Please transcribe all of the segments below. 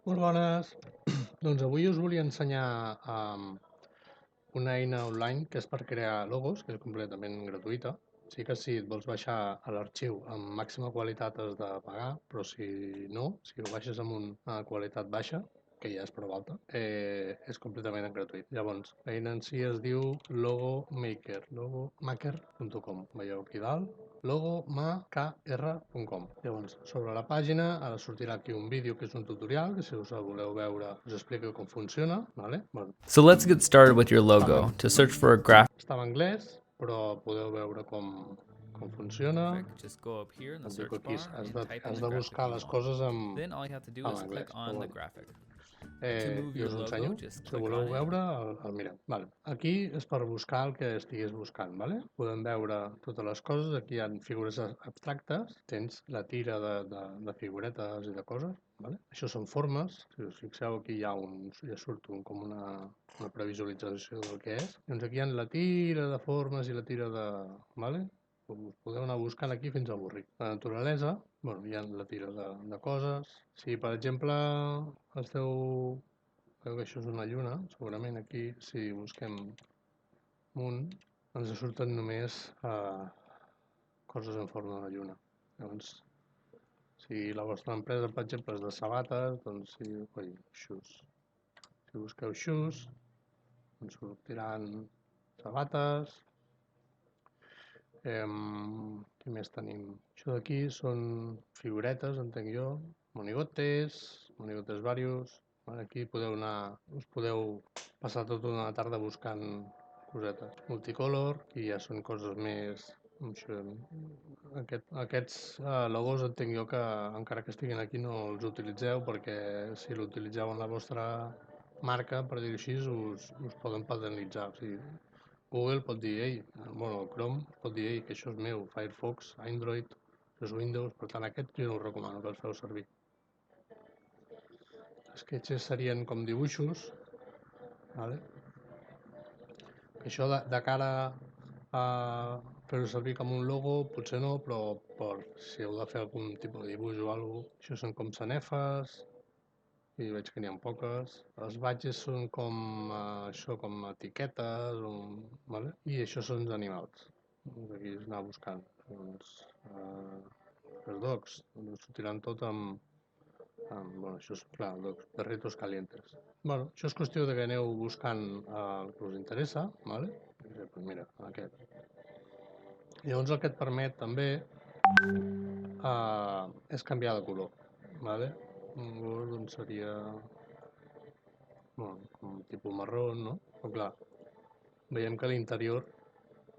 Molt bones. Doncs avui us volia ensenyar una eina online que és per crear logos, que és completament gratuïta. Sí que si et vols baixar a l'arxiu amb màxima qualitat has de pagar, però si no, si ho baixes amb una qualitat baixa, que ja és prou alta, és completament gratuït. Llavors, l'eina en si es diu Logomaker, logomaker.com. Veieu aquí dalt, logomaker.com. Llavors, sobre la pàgina ara sortirà aquí un vídeo que és un tutorial, que si us el voleu veure us explico com funciona. Vale? Bueno, So let's get started with your logo. To search for a graphic, està en anglès, però podeu veure com funciona. just go up here in the Et dic search aquí, bar has and de, type in has the de graphic buscar you les want. coses en Then all you have to do is click anglès. Però on the bueno. graphic. To move I your us ho logo, ensenyo. just Si ho click voleu on it. veure, el mireu. Vale. Aquí és per buscar el que estigués buscant. Vale? Podem veure totes les coses. Aquí hi ha figures abstractes. Tens la tira de figuretes i de coses. Vale? Això són formes. Si us fixeu, aquí ja surt com una previsualització del que és. Doncs aquí hi ha la tira de formes i la tira de... Vale? Us podeu anar buscant aquí fins a avorrir. La naturalesa, bueno, hi ha la tira de coses. Si, per exemple, esteu... Veu que això és una lluna, segurament aquí, si busquem munt, ens surten només coses en forma de lluna. Llavors, si la vostra empresa, per exemple, és de sabates, doncs shoes. Si busqueu shoes, ens sortiran sabates. Què més tenim? Això d'aquí són figuretes, entenc jo, monigotes varios. Aquí podeu anar, us podeu passar tota una tarda buscant cosetes. Multicolor, i ja són coses més... Aquests logos entenc jo que encara que estiguin aquí no els utilitzeu, perquè si l'utilitzeu en la vostra marca, per dir-ho així, us poden penalitzar. O sigui, Google pot dir, ei, bueno, el Chrome pot dir, ei, que això és meu, Firefox, Android, això és Windows, per tant aquest jo no us recomano que el feu servir. Sketches serien com dibuixos, vale? Això de cara a fer-ho servir com un logo, potser no, però si heu de fer algun tipus de dibuix o alguna cosa, això són com sanefes, i veig que n'hi ha poques. Els badges són com això, com etiquetes, vale? I això són els animals. Doncs aquí és anar buscant. Doncs, els dogs, doncs sortiran tot bueno, això és clar, dogs, perritos calientes. Bueno, això és qüestió de que aneu buscant el que us interessa, vale? Pues mira, aquest. Llavors el que et permet també és canviar de color, vale? Un color doncs seria bueno, com tipus marró, no? Però clar, veiem que l'interior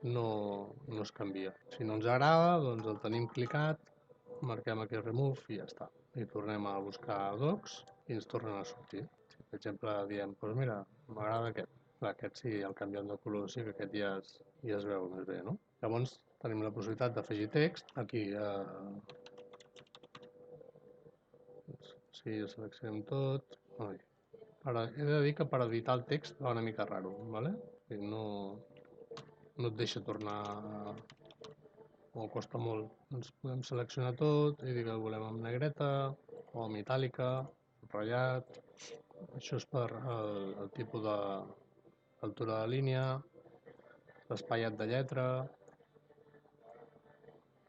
no es canvia. Si no ens agrada, doncs el tenim clicat, marquem aquí remove i ja està. I tornem a buscar docs i ens tornen a sortir. Si, per exemple, diem, doncs mira, m'agrada aquest. Clar, aquest sí, el canviant de color sí que aquest ja es veu més bé, no? Llavors tenim la possibilitat d'afegir text. Aquí, si seleccionem tot... Ai. Ara, he de dir que per editar el text va una mica raro, ¿vale? No et deixa tornar o costa molt. Ens podem seleccionar tot i dir que el volem amb negreta o amb itàlica, ratllat. Això és per el tipus d'altura de línia, l'espaiat de lletra,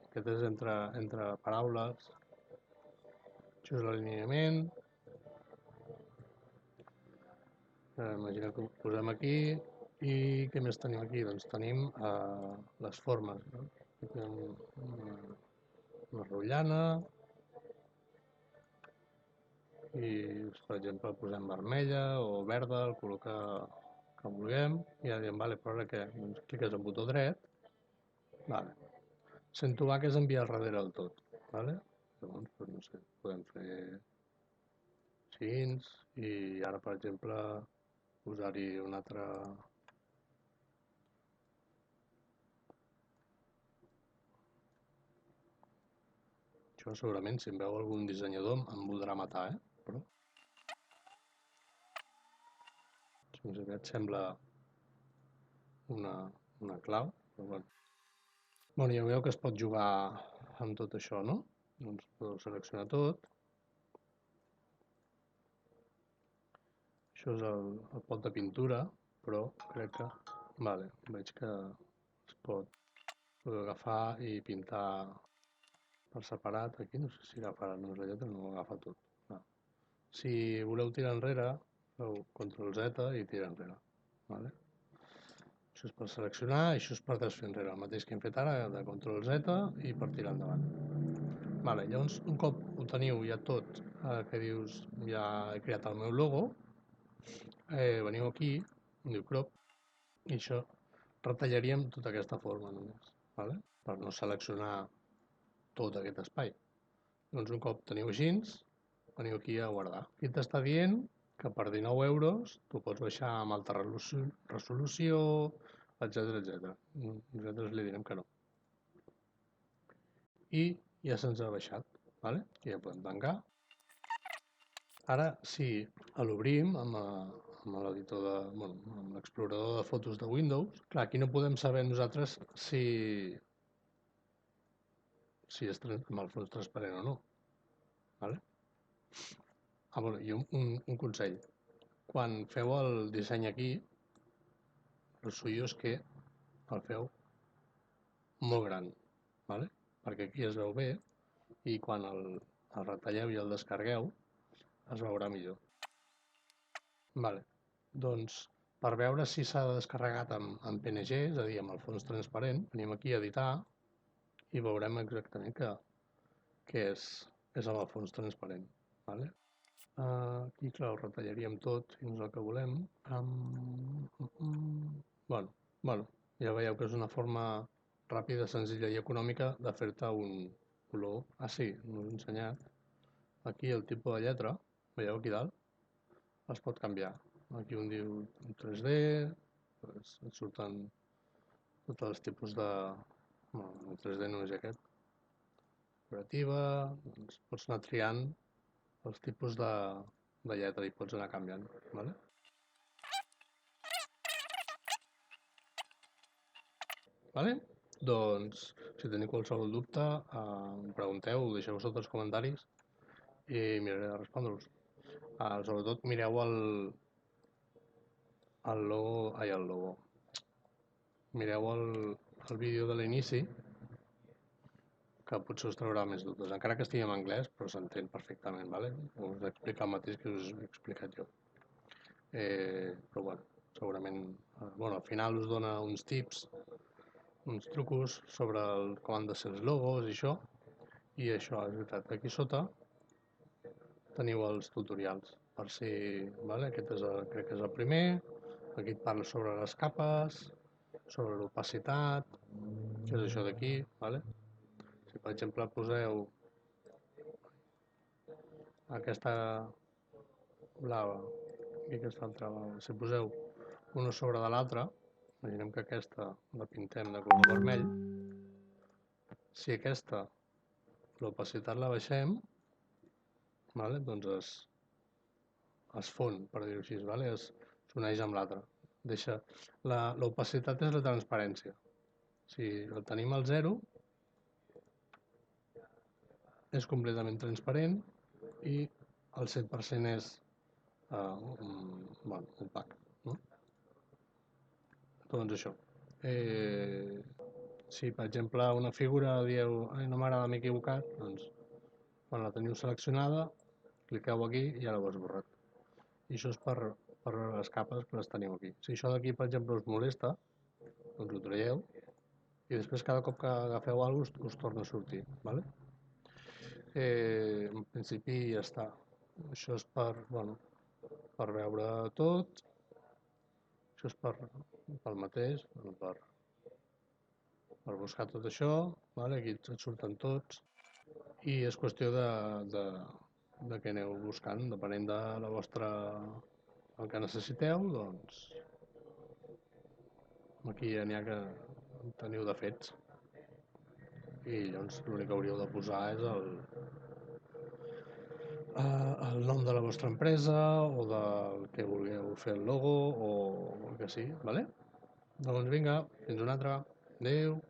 aquest és entre paraules. Això és l'alineament. Imagina que ho posem aquí i què més tenim aquí? Doncs tenim les formes. No? Aquí tenim una rotllana i, per exemple, posem vermella o verda, el color que vulguem, i ja diem, vale, però ara què? Doncs cliques en botó dret, vale. Sento va que és enviar darrere del tot, vale? Llavors, doncs, no sé, podem fer així, i ara, per exemple, posar-hi un altre... Això segurament, si em veu algun dissenyador, em voldrà matar, Però... Doncs aquest sembla una clau, però bueno. Bueno, ja veieu que es pot jugar amb tot això, no? Doncs podeu seleccionar tot. Això és el pot de pintura, però crec que... Vale, veig que es pot agafar i pintar per separat. Aquí no sé si agafarà només la lletra, no ho agafa tot. No. Si voleu tirar enrere, feu Ctrl Z i tirar enrere. Vale? Això és per seleccionar i això és per desfer enrere. El mateix que hem fet ara, de Ctrl Z i per tirar endavant. Vale, llavors, un cop ho teniu ja tot, que dius, ja he creat el meu logo, veniu aquí, on diu crop, i això retallaríem tota aquesta forma només, vale? Per no seleccionar tot aquest espai. Doncs un cop teniu així, veniu aquí a guardar. Aquí t'està dient que per 19 euros tu pots baixar amb alta resolució, etc. Nosaltres li direm que no. I ja se'ns ha baixat, vale? Ja podem tancar. Ara, si l'obrim amb l'editor amb l'explorador de fotos de Windows, clar, aquí no podem saber nosaltres si és amb el fons transparent o no. Vale? I un consell. Quan feu el disseny aquí, el suyo és que el feu molt gran, vale? Perquè aquí es veu bé i quan el retalleu i el descarregueu es veurà millor. Vale. Doncs per veure si s'ha descarregat en PNG, és a dir, amb el fons transparent, venim aquí a editar i veurem exactament que és amb el fons transparent. Vale? Aquí, clar, ho retallaríem tot fins al que volem. Bueno, ja veieu que és una forma ràpida, senzilla i econòmica de fer-te un logo. Ah, sí, no us he ensenyat. Aquí el tipus de lletra, veieu aquí dalt, es pot canviar. Aquí un diu 3D, doncs et surten tots els tipus de... Bueno, el 3D només hi ha aquest. Operativa, doncs pots anar triant els tipus de lletra i pots anar canviant. Vale? Vale? Doncs, si teniu qualsevol dubte, em pregunteu, ho deixeu sota els comentaris i miraré de respondre-us. Sobretot mireu el logo. Mireu el vídeo de l'inici, que potser us traurà més dubtes. Encara que estigui en anglès, però s'entén perfectament, vale? Us explica el mateix que us he explicat jo. Però bueno, segurament... al final us dona uns tips, uns trucos sobre com han de ser els logos i això. I això, és veritat, aquí sota teniu els tutorials, per si... Vale? Aquest crec que és el primer. Aquí et parla sobre les capes, sobre l'opacitat, que és això d'aquí, vale? Si per exemple poseu aquesta blava i aquesta altra blava, si poseu una sobre de l'altra, imaginem que aquesta la pintem de color vermell, si aquesta l'opacitat la baixem, vale? Doncs es fon, per dir-ho així, vale? S'uneix amb l'altra. L'opacitat és la transparència. Si el tenim al 0, és completament transparent i el 100% és opac. No? Doncs això. Si, per exemple, una figura dieu no m'agrada, m'he equivocat, doncs quan la teniu seleccionada, cliqueu aquí i ja l'heu esborrat. I això és per les capes que les teniu aquí. Si això d'aquí, per exemple, us molesta, doncs ho traieu i després cada cop que agafeu alguna cosa us torna a sortir. Vale? En principi ja està. Això és per veure tot. Això és pel mateix, per buscar tot això. Vale? Aquí et surten tots. I és qüestió de què aneu buscant, depenent de la vostra... el que necessiteu, doncs aquí ja n'hi ha que teniu de fets. I llavors l'únic que hauríeu de posar és el nom de la vostra empresa o del que vulgueu fer el logo o el que sigui, vale? Doncs vinga, fins una altra. Adéu.